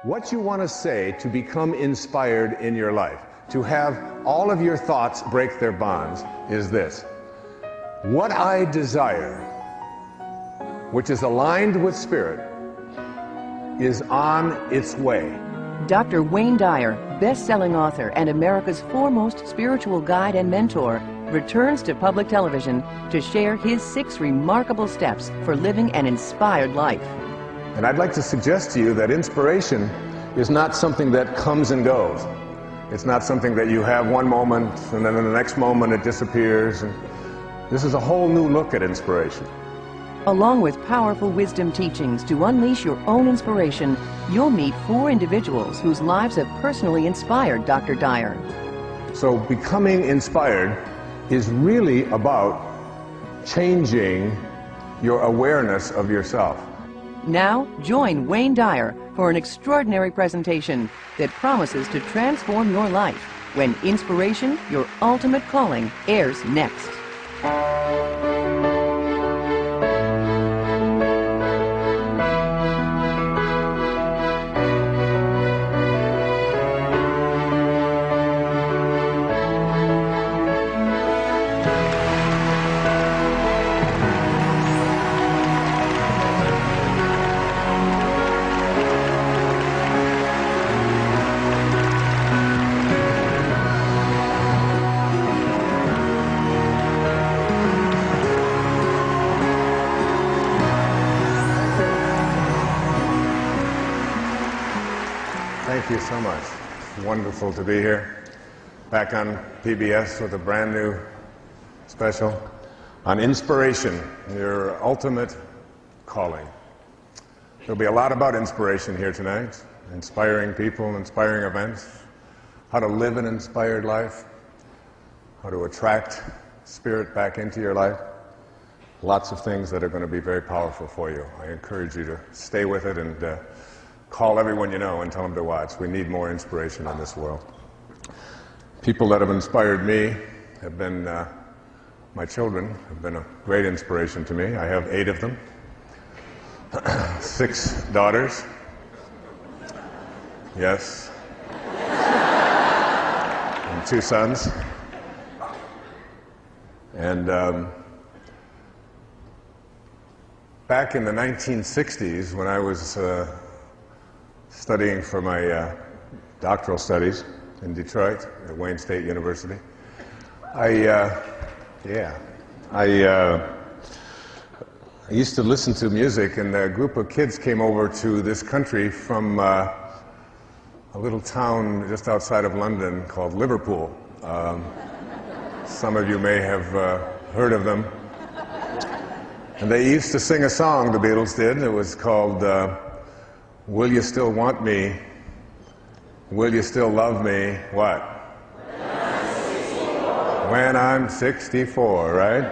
what you want to say to become inspired in your life, to have all of your thoughts break their bonds, is this: what I desire, which is aligned with Spirit, is on its way. Dr. Wayne Dyer, best-selling author and America's foremost spiritual guide and mentor, returns to public television to share his 6 remarkable steps for living an inspired life. And I'd like to suggest to you that inspiration is not something that comes and goes. It's not something that you have one moment and then in the next moment it disappears. And this is a whole new look at inspiration. Along with powerful wisdom teachings to unleash your own inspiration, you'll meet 4 individuals whose lives have personally inspired Dr. Dyer. So becoming inspired is really about changing your awareness of yourself. Now, join Wayne Dyer for an extraordinary presentation that promises to transform your life when Inspiration, Your Ultimate Calling airs next. Thank you so much. It's wonderful to be here, back on PBS with a brand new special on inspiration, your ultimate calling. There'll be a lot about inspiration here tonight, inspiring people, inspiring events, how to live an inspired life, how to attract spirit back into your life. Lots of things that are going to be very powerful for you. I encourage you to stay with it and call everyone you know and tell them to watch. We need more inspiration in this world. People that have inspired me have been, my children have been a great inspiration to me. I have 8 of them, 6 daughters. Yes. And 2 sons. And back in the 1960s, when I was studying for my doctoral studies in Detroit at Wayne State University, I used to listen to music, and a group of kids came over to this country from a little town just outside of London called Liverpool. Some of you may have heard of them. And they used to sing a song, the Beatles did. It was called Will You Still Want Me? Will You Still Love Me? What? When I'm 64, right?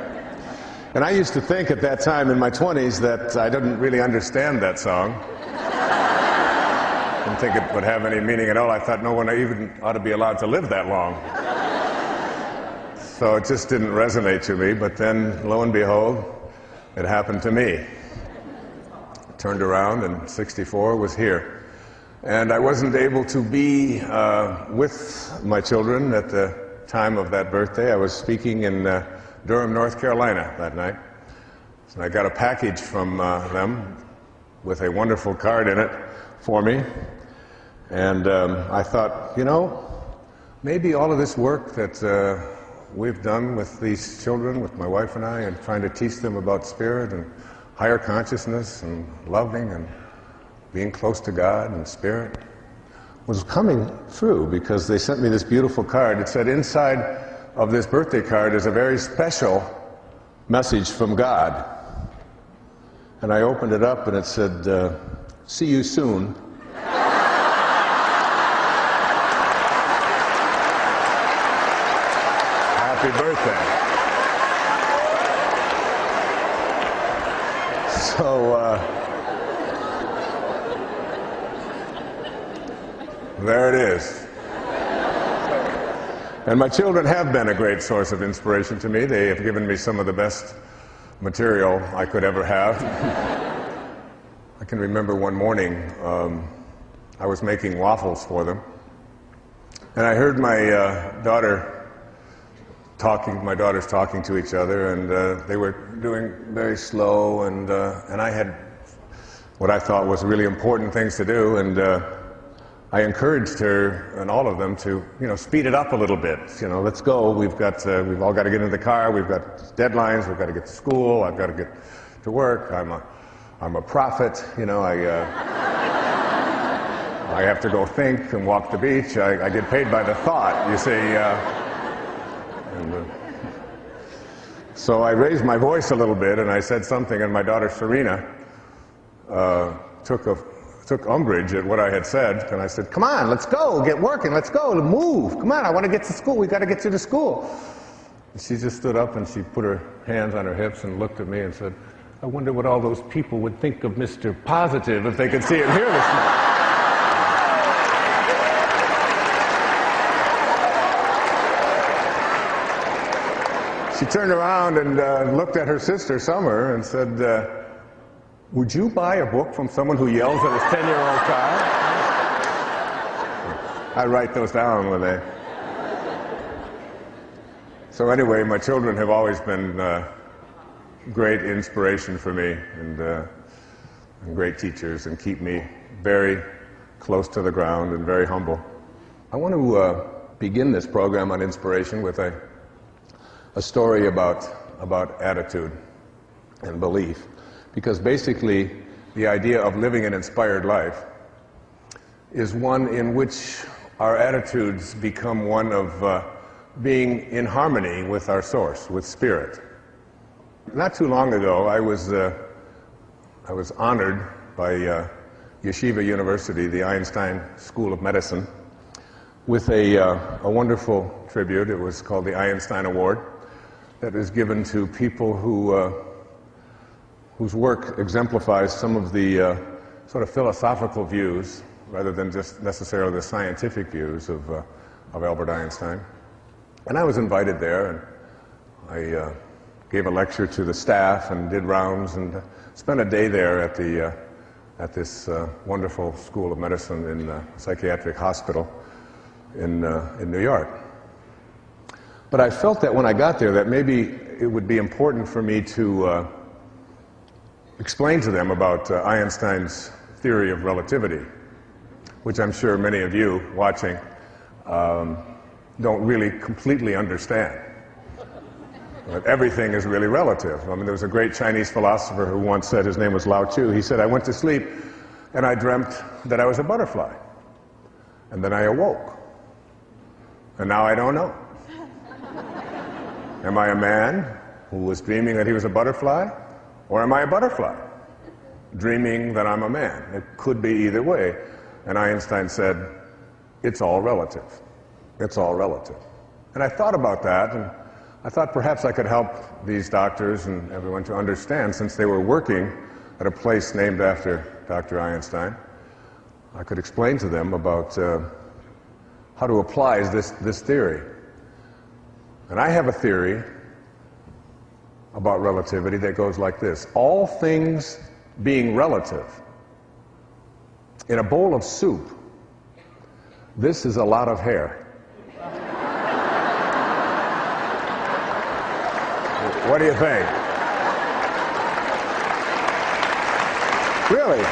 And I used to think at that time in my 20s that I didn't really understand that song. Didn't think it would have any meaning at all. I thought no one even ought to be allowed to live that long. So it just didn't resonate to me. But then, lo and behold, it happened to me. Turned around and 64 was here. And I wasn't able to be with my children at the time of that birthday. I was speaking in Durham, North Carolina that night. So I got a package from them with a wonderful card in it for me. And I thought, you know, maybe all of this work that we've done with these children, with my wife and I, and trying to teach them about spirit and higher consciousness and loving and being close to God and spirit, was coming through, because they sent me this beautiful card. It said inside of this birthday card is a very special message from God. And I opened it up and it said, see you soon. Happy birthday. So, there it is. And my children have been a great source of inspiration to me. They have given me some of the best material I could ever have. I can remember one morning, I was making waffles for them. And I heard my my daughters talking to each other, and they were doing very slow, and I had what I thought was really important things to do, and I encouraged her and all of them to, speed it up a little bit. Let's go. We've all got to get in the car. We've got deadlines. We've got to get to school. I've got to get to work. I'm a prophet. I have to go think and walk the beach. I get paid by the thought, you see. So I raised my voice a little bit, and I said something, and my daughter Serena took umbrage at what I had said, and I said, "Come on, let's go, get working, let's go, move. Come on, I want to get to school. We got to get you to school." And she just stood up and she put her hands on her hips and looked at me and said, "I wonder what all those people would think of Mr. Positive if they could see him here this morning." She turned around and looked at her sister, Summer, and said, "Would you buy a book from someone who yells at his 10-year-old child?" I write those down when they... So anyway, my children have always been great inspiration for me, and great teachers, and keep me very close to the ground and very humble. I want to begin this program on inspiration with a story about attitude and belief, because basically the idea of living an inspired life is one in which our attitudes become one of being in harmony with our source, with spirit. Not too long ago, I was honored by Yeshiva University, the Einstein School of Medicine, with a wonderful tribute. It was called the Einstein Award, that is given to people whose work exemplifies some of the sort of philosophical views, rather than just necessarily the scientific views of Albert Einstein. And I was invited there, and I gave a lecture to the staff and did rounds and spent a day there at this wonderful School of Medicine in a psychiatric hospital in New York. But I felt that when I got there that maybe it would be important for me to explain to them about Einstein's theory of relativity, which I'm sure many of you watching don't really completely understand. That everything is really relative. I mean, there was a great Chinese philosopher who once said, his name was Lao Tzu, he said, "I went to sleep and I dreamt that I was a butterfly. And then I awoke. And now I don't know. Am I a man who was dreaming that he was a butterfly? Or am I a butterfly dreaming that I'm a man?" It could be either way. And Einstein said, "It's all relative. It's all relative." And I thought about that, and I thought perhaps I could help these doctors and everyone to understand, since they were working at a place named after Dr. Einstein, I could explain to them about how to apply this theory. And I have a theory about relativity that goes like this. All things being relative, in a bowl of soup, this is a lot of hair. What do you think? Really?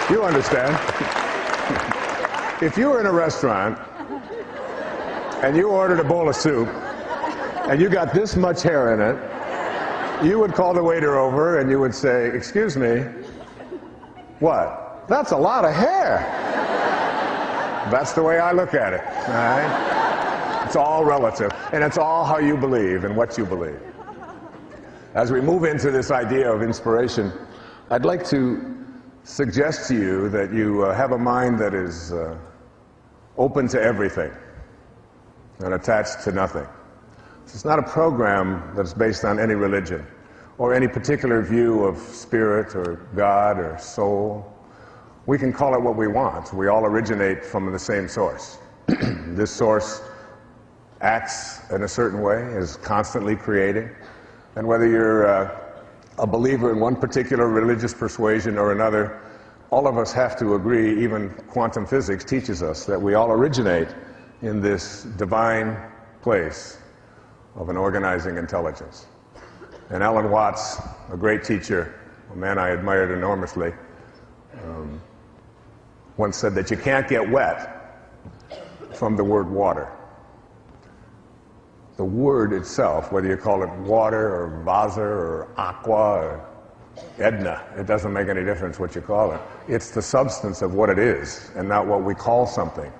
You understand? If you were in a restaurant and you ordered a bowl of soup and you got this much hair in it, you would call the waiter over and you would say, "Excuse me, what? That's a lot of hair." That's the way I look at it. All right? It's all relative, and it's all how you believe and what you believe. As we move into this idea of inspiration, I'd like to suggest to you that you have a mind that is open to everything and attached to nothing. It's not a program that's based on any religion or any particular view of spirit or God or soul. We can call it what we want. We all originate from the same source. This source acts in a certain way, is constantly creating. And whether you're a believer in one particular religious persuasion or another, all of us have to agree, even quantum physics teaches us, that we all originate in this divine place of an organizing intelligence. And Alan Watts, a great teacher, a man I admired enormously, once said that you can't get wet from the word water. The word itself, whether you call it water or vasa or aqua or Edna, it doesn't make any difference what you call it. It's the substance of what it is and not what we call something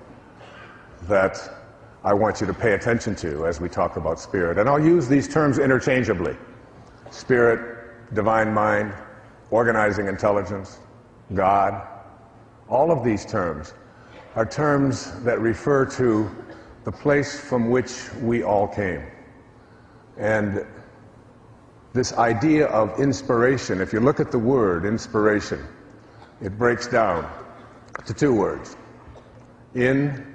that I want you to pay attention to as we talk about spirit. And I'll use these terms interchangeably. Spirit, divine mind, organizing intelligence, God. All of these terms are terms that refer to the place from which we all came. And this idea of inspiration, if you look at the word inspiration, it breaks down to two words. In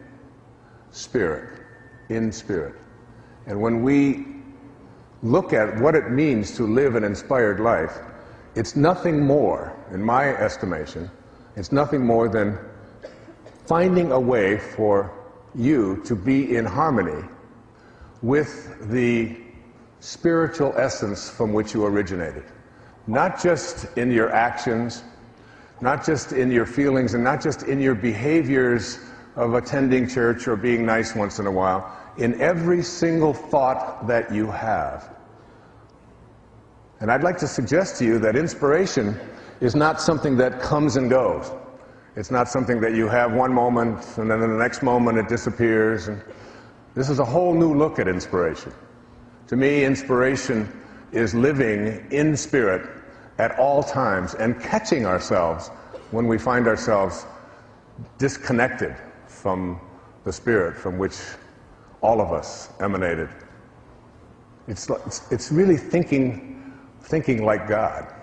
spirit. In spirit. And when we look at what it means to live an inspired life, it's nothing more, in my estimation, it's nothing more than finding a way for you to be in harmony with the spiritual essence from which you originated. Not just in your actions, not just in your feelings, and not just in your behaviors of attending church or being nice once in a while, in every single thought that you have. And I'd like to suggest to you that inspiration is not something that comes and goes. It's not something that you have one moment and then in the next moment it disappears. And this is a whole new look at inspiration. To me, inspiration is living in spirit at all times and catching ourselves when we find ourselves disconnected from the spirit from which all of us emanated. It's really thinking like God.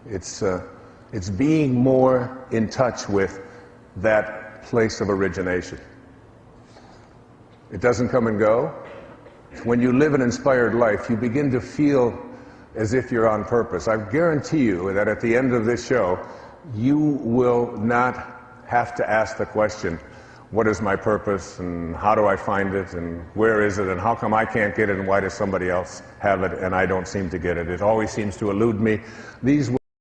It's being more in touch with that place of origination. It doesn't come and go. When you live an inspired life, you begin to feel as if you're on purpose. I guarantee you that at the end of this show, you will not have to ask the question, what is my purpose, and how do I find it, and where is it, and how come I can't get it, and why does somebody else have it, and I don't seem to get it? It always seems to elude me. These